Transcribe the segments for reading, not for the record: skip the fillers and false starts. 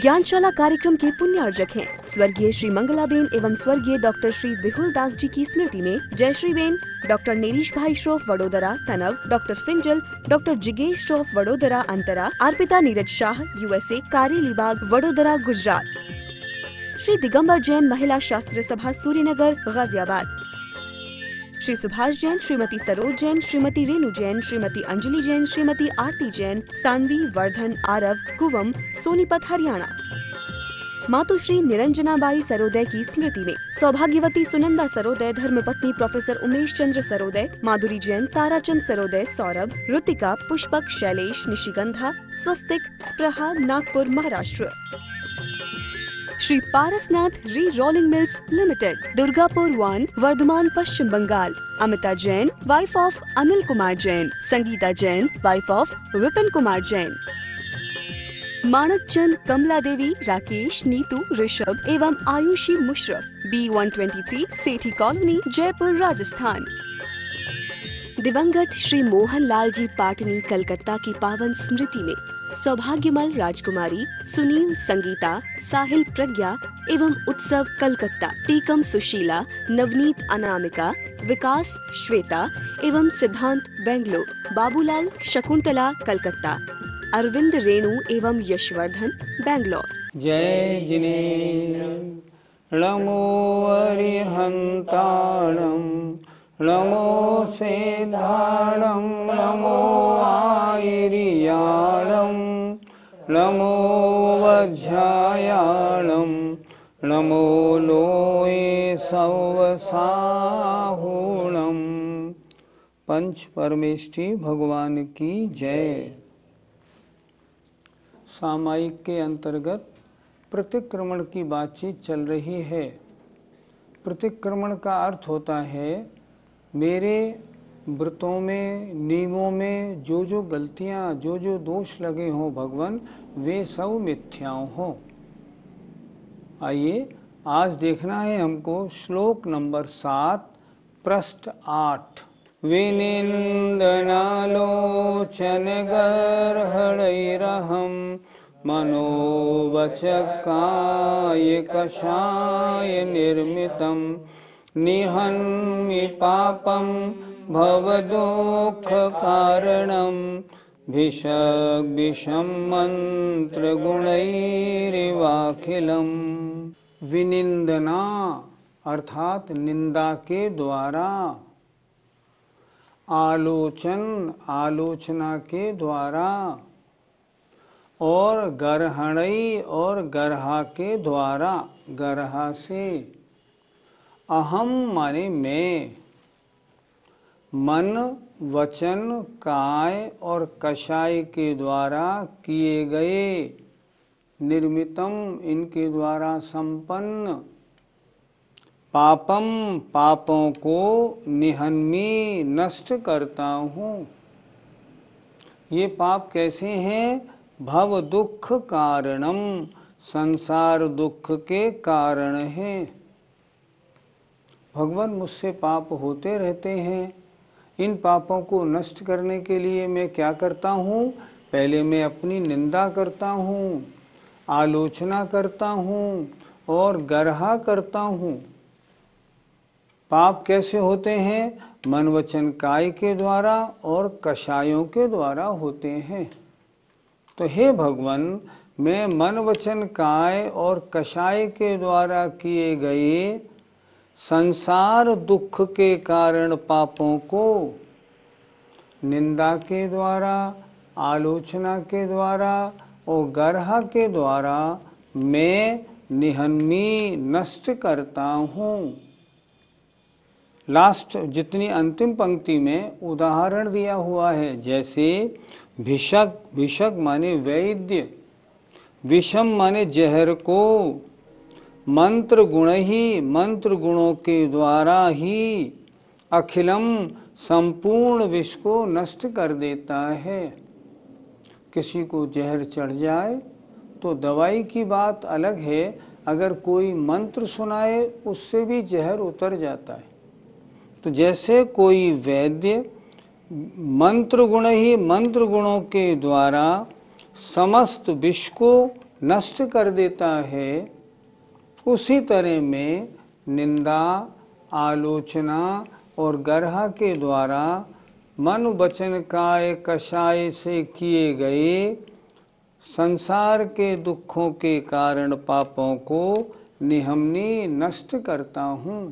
ज्ञानशाला कार्यक्रम के पुण्यार्जक हैं स्वर्गीय श्री मंगलाबेन एवं स्वर्गीय डॉक्टर श्री विहुल दास जी की स्मृति में जयश्री बेन, डॉक्टर नेरीश भाई श्रोफ वडोदरा तनव, डॉक्टर फिंजल, डॉक्टर जिगेश श्रोफ वडोदरा अंतरा, अर्पिता नीरज शाह USA कारेलीबाग वडोदरा गुजरात, श्री दिगंबर जैन महिला शास्त्र सभा सूर्यनगर गाजियाबाद, श्री सुभाष जैन, श्रीमती सरोज जैन, श्रीमती रेणु जैन, श्रीमती अंजलि जैन, श्रीमती आरती जैन, सानवी, वर्धन, आरव, कुवम, सोनीपत हरियाणा। मातुश्री निरंजनाबाई सरोदय की स्मृति में सौभाग्यवती सुनंदा सरोदय, धर्मपत्नी professor Umesh Chandra Saroday, Madhuri Jain, Tarachand Saroday, Saurabh, Ritika, Pushpak, Shailesh, Nishigandha, Swastik, Spraha, Nagpur Maharashtra. Shri Parasnath re rolling mills limited, Durgapur 1, Bardhaman Paschim Bangal. Amita Jain, wife of Anil Kumar Jain, Sangeeta Jain, wife of Vipin Kumar Jain. Manak Chand, Kamla Devi, Rakesh, Neetu, Rishabh एवं आयुषी मुशरफ, B123 सेठी कॉलोनी, जयपुर, राजस्थान। दिवंगत श्री मोहन लाल जी पाटनी कलकत्ता की पावन स्मृति में सौभाग्यमल राजकुमारी, सुनील, संगीता, साहिल, प्रज्ञा एवं उत्सव कलकत्ता, टीकम सुशीला, नवनीत अनामिका, विकास श्वेता एवं सिद्धांत बेंगलोर, बाबूलाल शकुंतला कलकत्ता, अरविंद रेणु एवं यशवर्धन बेंगलोर। जय जिनेन्द्र नमो अरिहंताणं नमो सेधाणं नमो आयिर्याणं नमो वज्रायाणं नमो लोये सवसाहुणं। पंच परमेष्ठी भगवान की जय। सामायिक के अंतर्गत प्रतिक्रमण की बातचीत चल रही है। प्रतिक्रमण का अर्थ होता है मेरे व्रतों में, नियमों में जो जो गलतियां, जो जो दोष लगे हों भगवान, वे सब मिथ्याओं हों। आइए आज देखना है हमको श्लोक नंबर 7 पृष्ठ 8। विनिंदनालोचन गर्हणैरहं मनोवचकाय कषाय निर्मितं निहन्मि पापं भवदुःखकारणं भिषग्विषं मंत्रगुणैरिवाखिलम्। विनिंदना अर्थात निंदा के द्वारा, आलोचन आलोचना के द्वारा, और गर्हणई और गर्हा के द्वारा, गर्हा से। अहम माने मैं, मन, वचन, काय और कषाय के द्वारा किए गए, निर्मितम इनके द्वारा संपन्न, पापम पापों को, निहन्मी नष्ट करता हूँ। ये पाप कैसे हैं? भव दुख कारणम, संसार दुख के कारण हैं। भगवान मुझसे पाप होते रहते हैं। इन पापों को नष्ट करने के लिए मैं क्या करता हूँ? पहले मैं अपनी निंदा करता हूँ, आलोचना करता हूँ और गर्हा करता हूँ। पाप कैसे होते हैं? मन वचन काय के द्वारा और कषायों के द्वारा होते हैं। तो हे भगवान, मैं मन वचन काय और कषाय के द्वारा किए गए संसार दुख के कारण पापों को निंदा के द्वारा, आलोचना के द्वारा और गर्हा के द्वारा मैं निहन्मी नष्ट करता हूँ। लास्ट जितनी अंतिम पंक्ति में उदाहरण दिया हुआ है, जैसे भिषक, भिषक माने वैद्य, विषम माने जहर को, मंत्र गुण ही, मंत्र गुणों के द्वारा ही अखिलम संपूर्ण विष को नष्ट कर देता है। किसी को जहर चढ़ जाए तो दवाई की बात अलग है, अगर कोई मंत्र सुनाए उससे भी जहर उतर जाता है। तो जैसे कोई वैद्य मंत्र गुण ही, मंत्र गुणों के द्वारा समस्त विष को नष्ट कर देता है, उसी तरह में निंदा, आलोचना और गर्ह के द्वारा मन वचन काय कषाय से किए गए संसार के दुखों के कारण पापों को निहमनी नष्ट करता हूँ।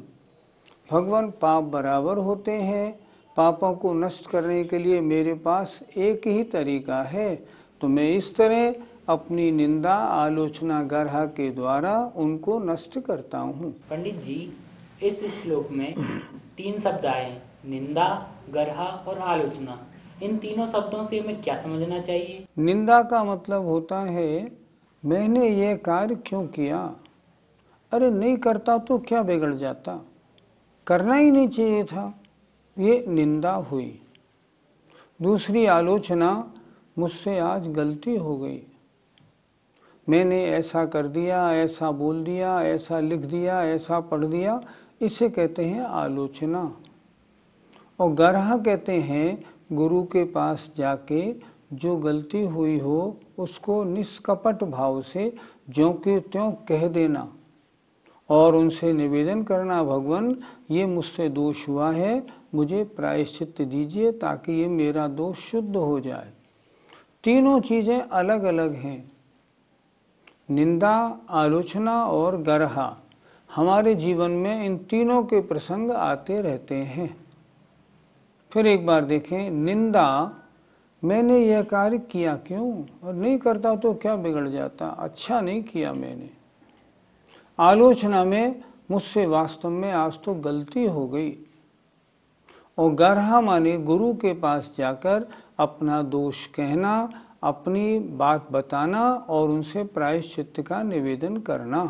भगवान, पाप बराबर होते हैं। पापों को नष्ट करने के लिए मेरे पास एक ही तरीका है, तो मैं इस तरह अपनी निंदा, आलोचना, गर्ह के द्वारा उनको नष्ट करता हूँ। पंडित जी, इस श्लोक में 3 शब्द आए, निंदा, गर्ह और आलोचना। इन तीनों शब्दों से हमें क्या समझना चाहिए? निंदा का मतलब होता है मैंने ये कार्य क्यों किया, अरे नहीं करता तो क्या बिगड़ जाता, करना ही नहीं चाहिए था, ये निंदा हुई। दूसरी आलोचना, मुझसे आज गलती हो गई, मैंने ऐसा कर दिया, ऐसा बोल दिया, ऐसा लिख दिया, ऐसा पढ़ दिया, इसे कहते हैं आलोचना। और गर्ह कहते हैं गुरु के पास जाके जो गलती हुई हो उसको निष्कपट भाव से ज्यों के त्यों कह देना और उनसे निवेदन करना, भगवान ये मुझसे दोष हुआ है, मुझे प्रायश्चित दीजिए ताकि ये मेरा दोष शुद्ध हो जाए। तीनों चीज़ें अलग अलग हैं, निंदा, आलोचना और गर्ह। हमारे जीवन में इन तीनों के प्रसंग आते रहते हैं। फिर एक बार देखें, निंदा, मैंने यह कार्य किया क्यों, और नहीं करता तो क्या बिगड़ जाता, अच्छा नहीं किया मैंने। आलोचना में मुझसे वास्तव में आज तो गलती हो गई। और गर्ह माने गुरु के पास जाकर अपना दोष कहना, अपनी बात बताना और उनसे प्रायश्चित्त का निवेदन करना।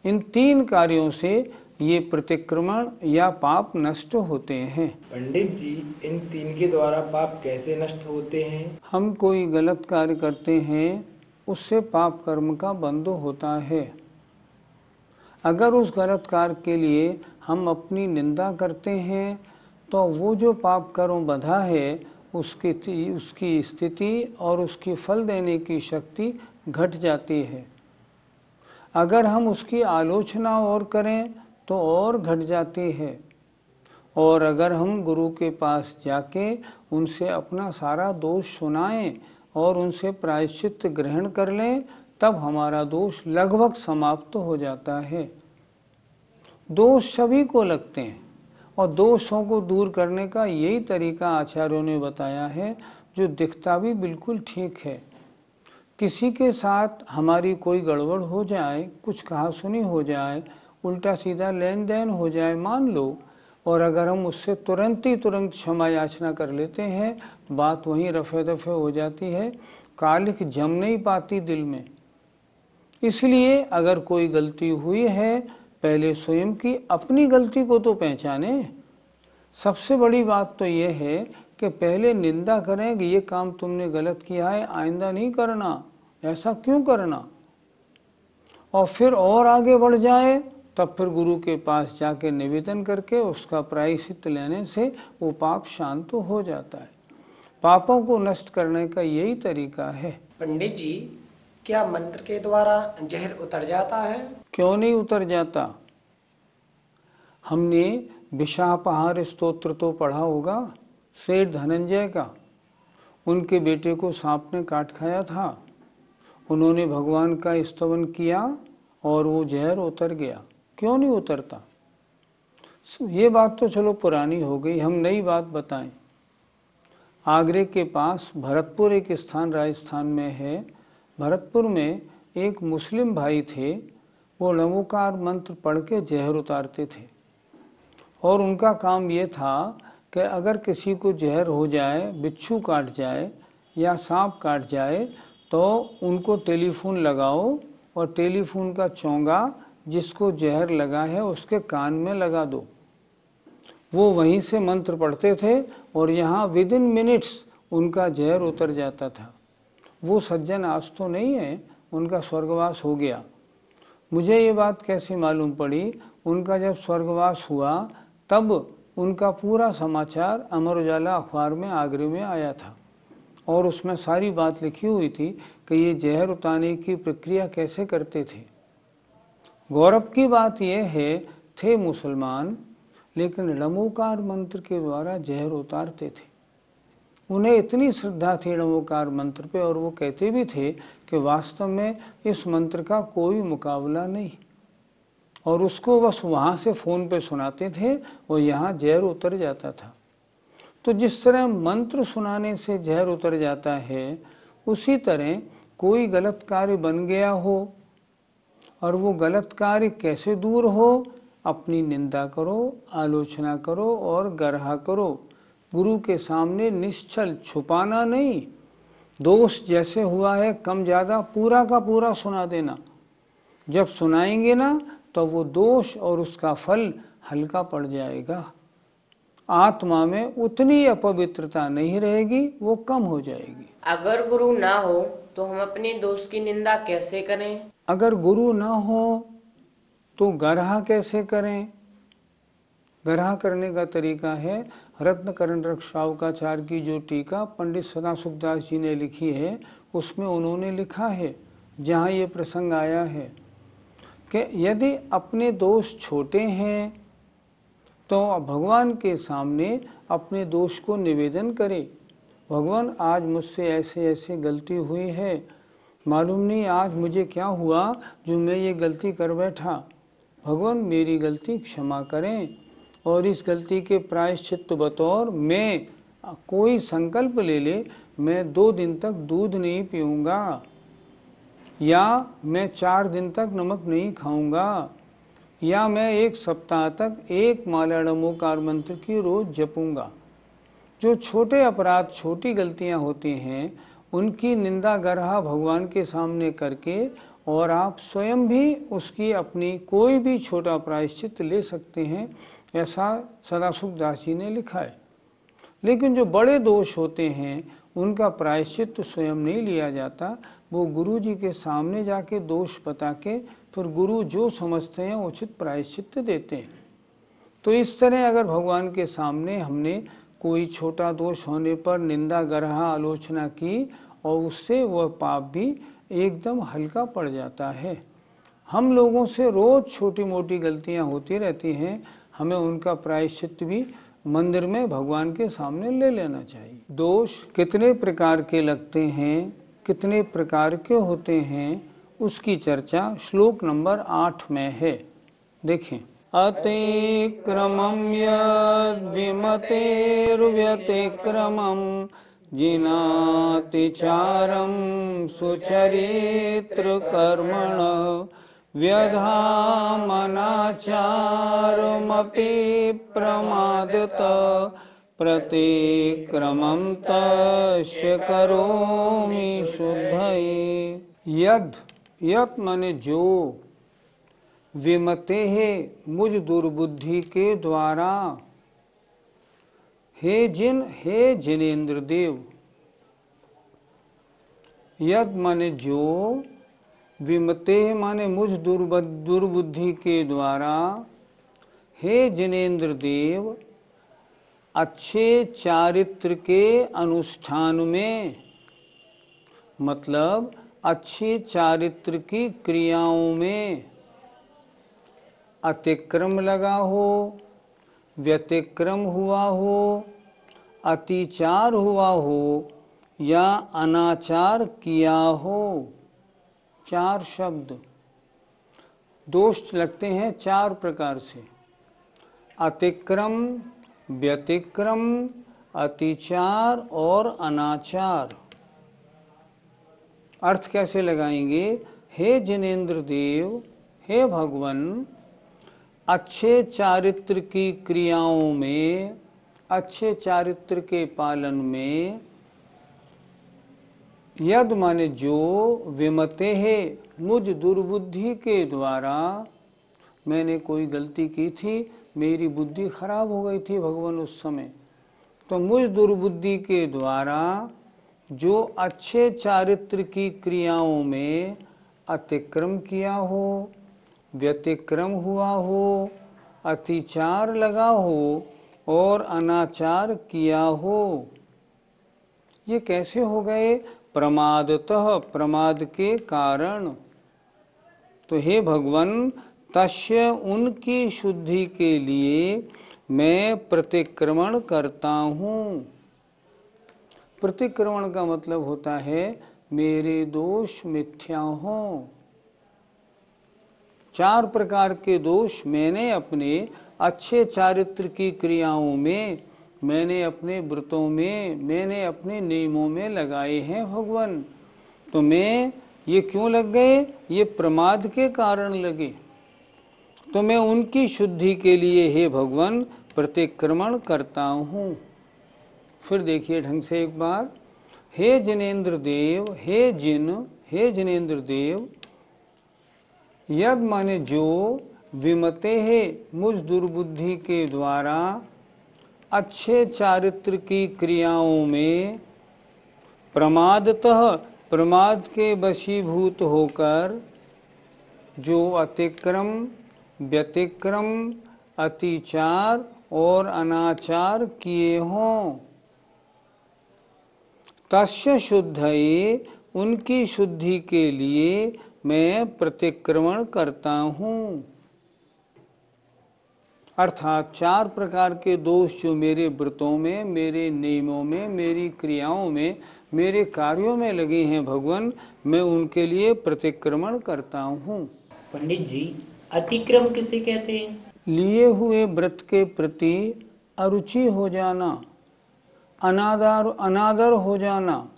इन 3 कार्यों से ये प्रतिक्रमण या पाप नष्ट होते हैं। पंडित जी, इन 3 के द्वारा पाप कैसे नष्ट होते हैं? हम कोई गलत कार्य करते हैं, उससे पाप कर्म का बंध होता है। अगर उस गलत कार्य के लिए हम अपनी निंदा करते हैं तो वो जो पाप कर्म बंधा है उसकी स्थिति और उसकी फल देने की शक्ति घट जाती है। अगर हम उसकी आलोचना और करें तो और घट जाती है। और अगर हम गुरु के पास जाके उनसे अपना सारा दोष सुनाएं और उनसे प्रायश्चित्त ग्रहण कर लें, तब हमारा दोष लगभग समाप्त हो जाता है। दोष सभी को लगते हैं और दोषों को दूर करने का यही तरीका आचार्यों ने बताया है, जो दिखता भी बिल्कुल ठीक है। किसी के साथ हमारी कोई गड़बड़ हो जाए, कुछ कहा सुनी हो जाए, उल्टा सीधा लेन देन हो जाए मान लो, और अगर हम उससे तुरंत क्षमा याचना कर लेते हैं तो बात वहीं रफे दफे हो जाती है, कालिख जम नहीं पाती दिल में। इसलिए अगर कोई गलती हुई है, पहले स्वयं की अपनी गलती को तो पहचाने। सबसे बड़ी बात तो ये है कि पहले निंदा करें कि ये काम तुमने गलत किया है, आइंदा नहीं करना, ऐसा क्यों करना, और फिर और आगे बढ़ जाए, तब फिर गुरु के पास जाके निवेदन करके उसका प्रायश्चित लेने से वो पाप शांत हो जाता है। पापों को नष्ट करने का यही तरीका है। पंडित जी, क्या मंत्र के द्वारा जहर उतर जाता है? क्यों नहीं उतर जाता। हमने विषापहार स्तोत्र तो पढ़ा होगा, सेठ धनंजय का। उनके बेटे को सांप ने काट खाया था, उन्होंने भगवान का स्तवन किया और वो जहर उतर गया। क्यों नहीं उतरता। ये बात तो चलो पुरानी हो गई, हम नई बात बताएं। आगरे के पास भरतपुर एक स्थान राजस्थान में है। भरतपुर में एक मुस्लिम भाई थे, वो नमोकार मंत्र पढ़ के जहर उतारते थे। और उनका काम ये था कि अगर किसी को जहर हो जाए, बिच्छू काट जाए या सांप काट जाए, तो उनको टेलीफोन लगाओ और टेलीफोन का चोंगा जिसको जहर लगा है उसके कान में लगा दो। वो वहीं से मंत्र पढ़ते थे और यहाँ विद इन मिनट्स उनका जहर उतर जाता था। वो सज्जन आज तो नहीं है, उनका स्वर्गवास हो गया। मुझे ये बात कैसे मालूम पड़ी, उनका जब स्वर्गवास हुआ तब उनका पूरा समाचार अमर उजाला अखबार में आगरे में आया था और उसमें सारी बात लिखी हुई थी कि ये जहर उतारने की प्रक्रिया कैसे करते थे। गौरव की बात यह है, थे मुसलमान लेकिन णमोकार मंत्र के द्वारा जहर उतारते थे। उन्हें इतनी श्रद्धा थी णमोकार मंत्र पे, और वो कहते भी थे कि वास्तव में इस मंत्र का कोई मुकाबला नहीं, और उसको बस वहाँ से फ़ोन पे सुनाते थे और यहाँ जहर उतर जाता था। तो जिस तरह मंत्र सुनाने से जहर उतर जाता है, उसी तरह कोई गलत कार्य बन गया हो और वो गलत कार्य कैसे दूर हो, अपनी निंदा करो, आलोचना करो और गर्हा करो। गुरु के सामने निश्चल, छुपाना नहीं। दोष जैसे हुआ है कम ज़्यादा पूरा का पूरा सुना देना। जब सुनाएंगे ना तो वो दोष और उसका फल हल्का पड़ जाएगा। आत्मा में उतनी अपवित्रता नहीं रहेगी, वो कम हो जाएगी। अगर गुरु ना हो तो हम अपने दोष की निंदा कैसे करें? अगर गुरु ना हो तो गर्हा कैसे करें? गर्हा करने का तरीका है, रत्नकरण रक्षावकाचार्य की जो टीका पंडित सदासुखदास जी ने लिखी है, उसमें उन्होंने लिखा है, जहाँ ये प्रसंग आया है कि यदि अपने दोष छोटे हैं तो भगवान के सामने अपने दोष को निवेदन करें। भगवान, आज मुझसे ऐसे ऐसे गलती हुई है, मालूम नहीं आज मुझे क्या हुआ जो मैं ये गलती कर बैठा। भगवान मेरी गलती क्षमा करें, और इस गलती के प्रायश्चित बतौर मैं कोई संकल्प ले ले, मैं 2 दिन तक दूध नहीं पीऊँगा, या मैं 4 दिन तक नमक नहीं खाऊंगा, या मैं 1 सप्ताह तक 1 माला णमोकार मंत्र की रोज जपूंगा। जो छोटे अपराध, छोटी गलतियां होती हैं, उनकी निंदा गर्हा भगवान के सामने करके, और आप स्वयं भी उसकी अपनी कोई भी छोटा प्रायश्चित ले सकते हैं, ऐसा सदासुखदास जी ने लिखा है। लेकिन जो बड़े दोष होते हैं उनका प्रायश्चित स्वयं नहीं लिया जाता, वो गुरु जी के सामने जाके दोष बता के फिर गुरु जो समझते हैं उचित प्रायश्चित देते हैं। तो इस तरह अगर भगवान के सामने हमने कोई छोटा दोष होने पर निंदा गर्हा आलोचना की, और उससे वह पाप भी एकदम हल्का पड़ जाता है। हम लोगों से रोज छोटी मोटी गलतियां होती रहती हैं, हमें उनका प्रायश्चित भी मंदिर में भगवान के सामने ले लेना चाहिए। दोष कितने प्रकार के लगते हैं, कितने प्रकार के होते हैं, उसकी चर्चा श्लोक नंबर 8 में है। देखें, अतिक्रमं यद् विमतेर्व्यतिक्रमं जिनातिचारं सुचरित्र कर्मण व्यधामनाचारमपि प्रमादत प्रतिक्रमं तस्य करोमि शुद्धये। यद, यद माने जो, विमते है मुझ दुर्बुद्धि के द्वारा, हे जिन, हे जिनेन्द्र देव। यद माने जो, विमते माने मुझ दुर्बुद्धि के द्वारा, हे जिनेन्द्र देव, अच्छे चारित्र के अनुष्ठान में, मतलब अच्छे चारित्र की क्रियाओं में अतिक्रम लगा हो, व्यतिक्रम हुआ हो, अतिचार हुआ हो या अनाचार किया हो। 4 शब्द दोष लगते हैं 4 प्रकार से, अतिक्रम, व्यतिक्रम, अतिचार और अनाचार। अर्थ कैसे लगाएंगे? हे जिनेन्द्र देव, हे भगवान, अच्छे चारित्र की क्रियाओं में, अच्छे चारित्र के पालन में, यद माने जो, विमते है मुझ दुर्बुद्धि के द्वारा, मैंने कोई गलती की थी, मेरी बुद्धि खराब हो गई थी भगवान उस समय, तो मुझ दुर्बुद्धि के द्वारा जो अच्छे चारित्र की क्रियाओं में अतिक्रम किया हो, व्यतिक्रम हुआ हो, अतिचार लगा हो और अनाचार किया हो, ये कैसे हो गए? प्रमादतः, प्रमाद के कारण। तो हे भगवान, तस्य, उनकी शुद्धि के लिए मैं प्रतिक्रमण करता हूँ। प्रतिक्रमण का मतलब होता है मेरे दोष मिथ्या हों। 4 प्रकार के दोष मैंने अपने अच्छे चारित्र की क्रियाओं में, मैंने अपने व्रतों में, मैंने अपने नियमों में लगाए हैं भगवान। तो मैं ये क्यों लग गए? ये प्रमाद के कारण लगे। तो मैं उनकी शुद्धि के लिए हे भगवान प्रतिक्रमण करता हूँ। फिर देखिए ढंग से एक बार, हे जिनेन्द्र देव, हे जिनेन्द्र देव, यद माने जो, विमते है, मुझ दुर्बुद्धि के द्वारा अच्छे चारित्र की क्रियाओं में प्रमादतः, प्रमाद के वशीभूत होकर जो अतिक्रम, व्यतिक्रम, अतिचार और अनाचार किए हों, तस्य शुद्धये, उनकी शुद्धि के लिए मैं प्रतिक्रमण करता हूँ। अर्थात 4 प्रकार के दोष जो मेरे व्रतों में, मेरे नियमों में, मेरी क्रियाओं में, मेरे कार्यों में लगे हैं भगवान, मैं उनके लिए प्रतिक्रमण करता हूँ। पंडित जी, अतिक्रम किसे कहते हैं? लिए हुए व्रत के प्रति अरुचि हो जाना, अनादर हो जाना।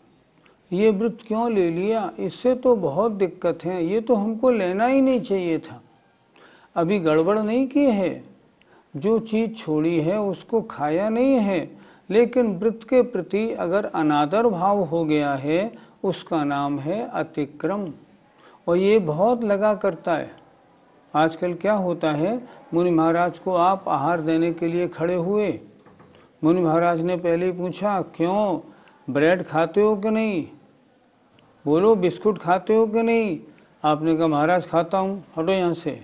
ये व्रत क्यों ले लिया? इससे तो बहुत दिक्कत है, ये तो हमको लेना ही नहीं चाहिए था। अभी गड़बड़ नहीं की है, जो चीज़ छोड़ी है उसको खाया नहीं है, लेकिन व्रत के प्रति अगर अनादर भाव हो गया है, उसका नाम है अतिक्रम। और ये बहुत लगा करता है। आजकल क्या होता है, मुनि महाराज को आप आहार देने के लिए खड़े हुए, मुनि महाराज ने पहले ही पूछा, क्यों ब्रेड खाते हो कि नहीं? बोलो बिस्कुट खाते हो कि नहीं? आपने कहा महाराज खाता हूँ, हटो यहाँ से।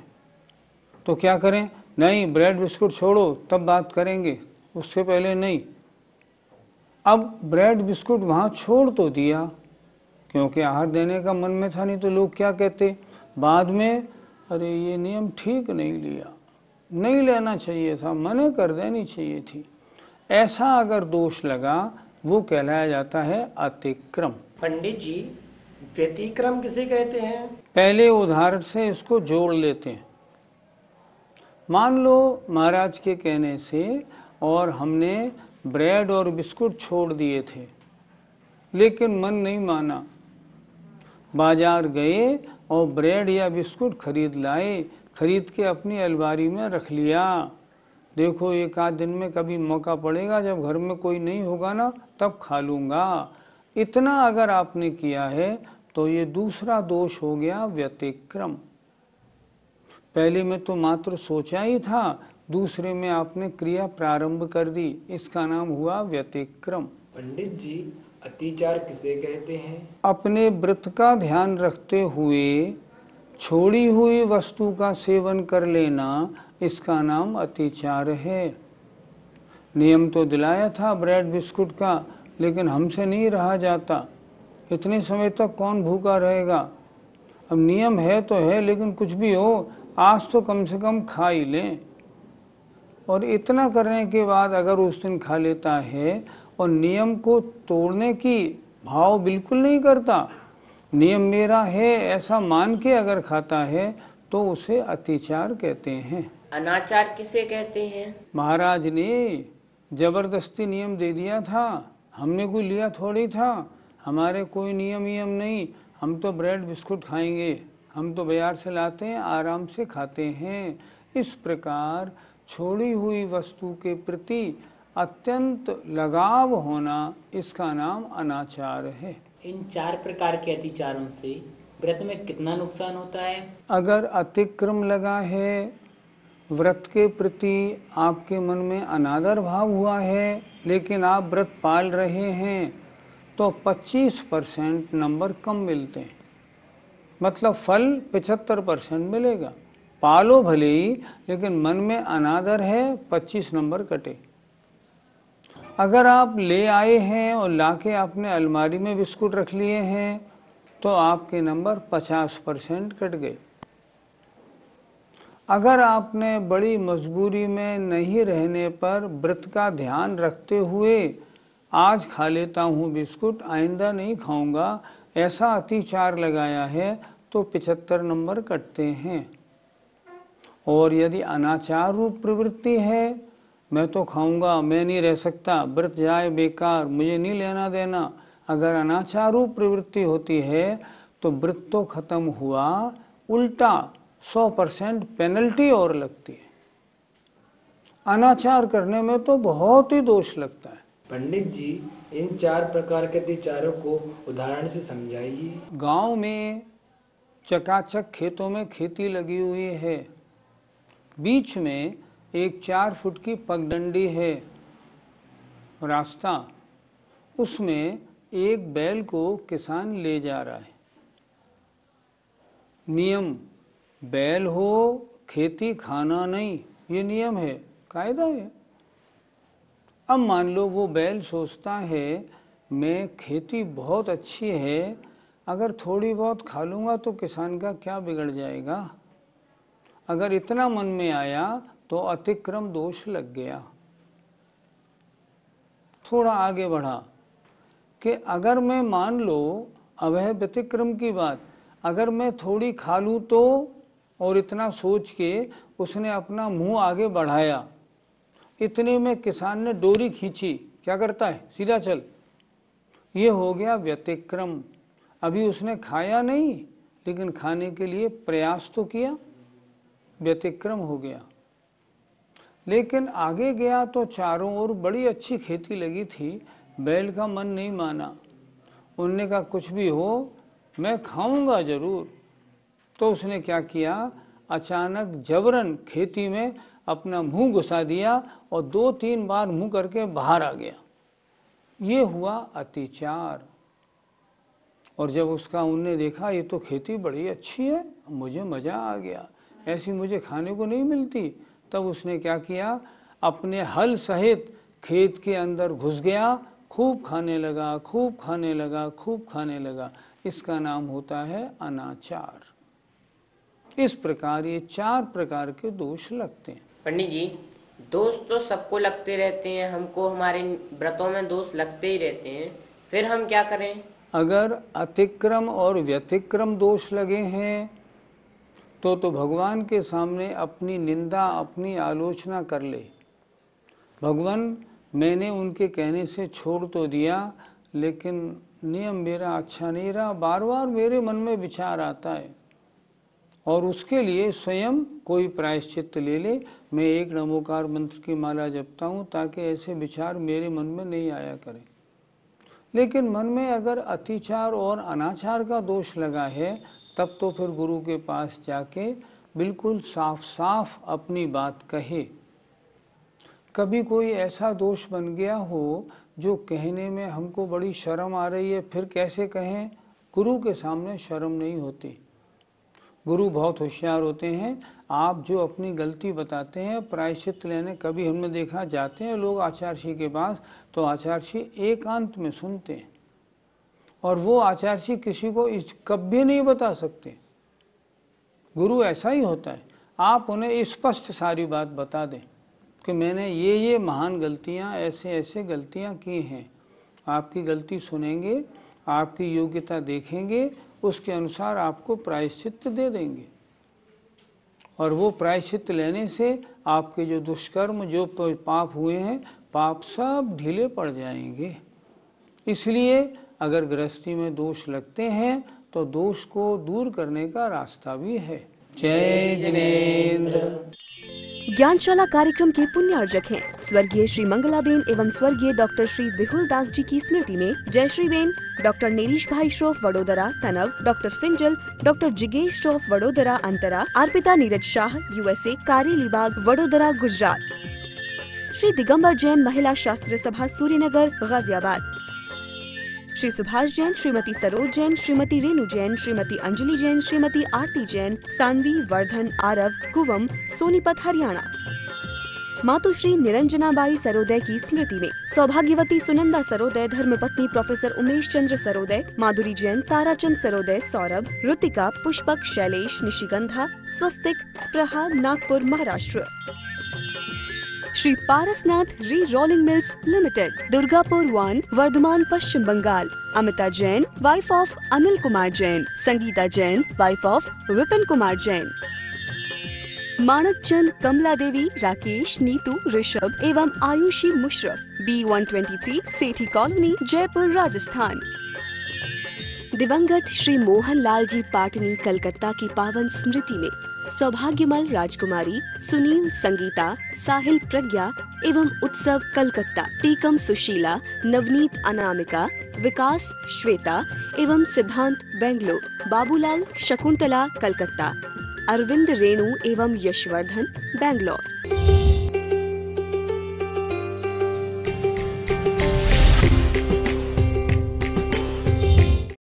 तो क्या करें? नहीं, ब्रेड बिस्कुट छोड़ो, तब बात करेंगे, उससे पहले नहीं। अब ब्रेड बिस्कुट वहाँ छोड़ तो दिया, क्योंकि आहार देने का मन में था, नहीं तो लोग क्या कहते बाद में, अरे ये नियम ठीक नहीं लिया, नहीं लेना चाहिए था, मना कर देनी चाहिए थी। ऐसा अगर दोष लगा, वो कहलाया जाता है अतिक्रम। पंडित जी, व्यतिक्रम किसे कहते हैं? पहले उदाहरण से इसको जोड़ लेते हैं। मान लो महाराज के कहने से और हमने ब्रेड और बिस्कुट छोड़ दिए थे, लेकिन मन नहीं माना, बाजार गए और ब्रेड या बिस्कुट खरीद लाए, खरीद के अपनी अलमारी में रख लिया। देखो एक आध दिन में कभी मौका पड़ेगा, जब घर में कोई नहीं होगा ना, तब खा लूँगा। इतना अगर आपने किया है तो ये दूसरा दोष हो गया व्यतिक्रम। पहले में तो मात्र सोचा ही था, दूसरे में आपने क्रिया प्रारंभ कर दी, इसका नाम हुआ व्यतिक्रम। पंडित जी, अतिचार किसे कहते हैं? अपने व्रत का ध्यान रखते हुए छोड़ी हुई वस्तु का सेवन कर लेना, इसका नाम अतिचार है। नियम तो दिलाया था ब्रेड बिस्कुट का, लेकिन हमसे नहीं रहा जाता। इतने समय तक कौन भूखा रहेगा? अब नियम है तो है, लेकिन कुछ भी हो, आज तो कम से कम खा ही लें। और इतना करने के बाद अगर उस दिन खा लेता है और नियम को तोड़ने की भाव बिल्कुल नहीं करता, नियम मेरा है ऐसा मान के अगर खाता है, तो उसे अतिचार कहते हैं। अनाचार किसे कहते हैं? महाराज ने जबरदस्ती नियम दे दिया था, हमने कोई लिया थोड़ी था, हमारे कोई नियम नहीं, हम तो ब्रेड बिस्कुट खाएंगे, हम तो बाजार से लाते हैं, आराम से खाते हैं। इस प्रकार छोड़ी हुई वस्तु के प्रति अत्यंत लगाव होना, इसका नाम अनाचार है। इन 4 प्रकार के अतिचारों से व्रत में कितना नुकसान होता है? अगर अतिक्रम लगा है, व्रत के प्रति आपके मन में अनादर भाव हुआ है, लेकिन आप व्रत पाल रहे हैं, तो 25% नंबर कम मिलते हैं। मतलब फल 75% मिलेगा। पालो भले ही, लेकिन मन में अनादर है, 25 नंबर कटे। अगर आप ले आए हैं और लाके आपने अलमारी में बिस्कुट रख लिए हैं तो आपके नंबर 50% कट गए। अगर आपने बड़ी मजबूरी में नहीं रहने पर व्रत का ध्यान रखते हुए आज खा लेता हूँ बिस्कुट, आइंदा नहीं खाऊंगा, ऐसा अतिचार लगाया है तो 75 नंबर कटते हैं। और यदि अनाचार रूप प्रवृत्ति है, मैं तो खाऊंगा, मैं नहीं रह सकता, व्रत जाए बेकार, मुझे नहीं लेना देना, अगर अनाचार रूप प्रवृत्ति होती है तो व्रत तो खत्म हुआ, उल्टा 100% पेनल्टी और लगती है। अनाचार करने में तो बहुत ही दोष लगता है। पंडित जी, इन 4 प्रकार के अतिचारों को उदाहरण से समझाइए। गांव में चकाचक खेतों में खेती लगी हुई है, बीच में एक 4 फुट की पगडंडी है रास्ता, उसमें एक बैल को किसान ले जा रहा है। नियम, बैल हो खेती खाना नहीं, ये नियम है, कायदा है। अब मान लो वो बैल सोचता है मैं खेती बहुत अच्छी है, अगर थोड़ी बहुत खा लूँगा तो किसान का क्या बिगड़ जाएगा। अगर इतना मन में आया तो अतिक्रम दोष लग गया। थोड़ा आगे बढ़ा कि अगर मैं मान लो, अब है व्यतिक्रम की बात, अगर मैं थोड़ी खा लूँ तो, और इतना सोच के उसने अपना मुंह आगे बढ़ाया, इतने में किसान ने डोरी खींची, क्या करता है, सीधा चल, ये हो गया व्यतिक्रम। अभी उसने खाया नहीं लेकिन खाने के लिए प्रयास तो किया, व्यतिक्रम हो गया। लेकिन आगे गया तो चारों ओर बड़ी अच्छी खेती लगी थी, बैल का मन नहीं माना, उनने कहा कुछ भी हो मैं खाऊंगा जरूर। तो उसने क्या किया, अचानक जबरन खेती में अपना मुंह घुसा दिया और 2-3 बार मुंह करके बाहर आ गया। ये हुआ अतिचार। और जब उसका उनने देखा ये तो खेती बड़ी अच्छी है, मुझे मज़ा आ गया, ऐसी मुझे खाने को नहीं मिलती, तब उसने क्या किया, अपने हल सहित खेत के अंदर घुस गया, खूब खाने लगा, खूब खाने लगा, खूब खाने लगा। इसका नाम होता है अनाचार। इस प्रकार ये 4 प्रकार के दोष लगते हैं। पंडित जी, दोष तो सबको लगते रहते हैं, हमको हमारे व्रतों में दोष लगते ही रहते हैं, फिर हम क्या करें? अगर अतिक्रम और व्यतिक्रम दोष लगे हैं तो भगवान के सामने अपनी निंदा, अपनी आलोचना कर ले। भगवान, मैंने उनके कहने से छोड़ तो दिया लेकिन नियम मेरा अच्छा नहीं रहा, बार बार मेरे मन में विचार आता है, और उसके लिए स्वयं कोई प्रायश्चित ले ले। मैं एक नमोकार मंत्र की माला जपता हूँ ताकि ऐसे विचार मेरे मन में नहीं आया करें। लेकिन मन में अगर अतिचार और अनाचार का दोष लगा है तब तो फिर गुरु के पास जाके बिल्कुल साफ साफ अपनी बात कहे। कभी कोई ऐसा दोष बन गया हो जो कहने में हमको बड़ी शर्म आ रही है, फिर कैसे कहें? गुरु के सामने शर्म नहीं होती। गुरु बहुत होशियार होते हैं। आप जो अपनी गलती बताते हैं, प्रायश्चित लेने कभी हमने देखा जाते हैं लोग आचार्य के पास, तो आचार्य एकांत में सुनते हैं और वो आचार्य किसी को कभी नहीं बता सकते। गुरु ऐसा ही होता है, आप उन्हें स्पष्ट सारी बात बता दें कि मैंने ये महान गलतियां, ऐसे ऐसे गलतियां की हैं। आपकी गलती सुनेंगे, आपकी योग्यता देखेंगे, उसके अनुसार आपको प्रायश्चित दे देंगे, और वो प्रायश्चित लेने से आपके जो दुष्कर्म, जो पाप हुए हैं, पाप सब ढीले पड़ जाएंगे। इसलिए अगर गृहस्थी में दोष लगते हैं तो दोष को दूर करने का रास्ता भी है। जय जिनेन्द्र। ज्ञानशाला कार्यक्रम के पुण्यार्जक हैं स्वर्गीय श्री मंगलाबेन एवं स्वर्गीय डॉक्टर श्री विहुल दास जी की स्मृति में जयश्री बेन, डॉक्टर नेरीश भाई श्रोफ वडोदरा तनव, डॉक्टर फिंजल, डॉक्टर जिगेश श्रोफ वडोदरा अंतरा, अर्पिता नीरज शाह USA, कारेलीबाग वडोदरा गुजरात, श्री दिगंबर जैन महिला शास्त्र सभा सूर्यनगर गाजियाबाद, श्री सुभाष जैन, श्रीमती सरोज जैन, श्रीमती रेणु जैन, श्रीमती अंजलि जैन, श्रीमती आरती जैन, सानवी, वर्धन, आरव, कुवम, सोनीपत हरियाणा। मातुश्री निरंजनाबाई सरोदय की स्मृति में सौभाग्यवती सुनंदा सरोदय, धर्मपत्नी professor Umesh Chandra Saroday, Madhuri Jain, Tarachand Saroday, Saurabh, Ritika, Pushpak, Shailesh, Nishigandha, Swastik, Spraha, Nagpur, Maharashtra. Shri Parasnath re rolling mills limited, Durgapur 1, Bardhaman, Paschim Bangal. Amita Jain, wife of Anil Kumar Jain. Sangeeta Jain, wife of Vipin Kumar Jain. Manak Chand, Kamla Devi, Rakesh, Neetu, Rishabh एवं आयुषी मुशरफ, B123, सेठी कॉलोनी, जयपुर, राजस्थान। दिवंगत श्री मोहन लाल जी पाटनी, कलकत्ता की पावन स्मृति में सौभाग्यमल राजकुमारी, सुनील, संगीता, साहिल, प्रज्ञा एवं उत्सव, कलकत्ता। टीकम, सुशीला, नवनीत, अनामिका, विकास, श्वेता एवं सिद्धांत, बेंगलोर। बाबूलाल, शकुंतला, कलकत्ता। अरविंद, रेणु एवं यशवर्धन, बेंगलोर।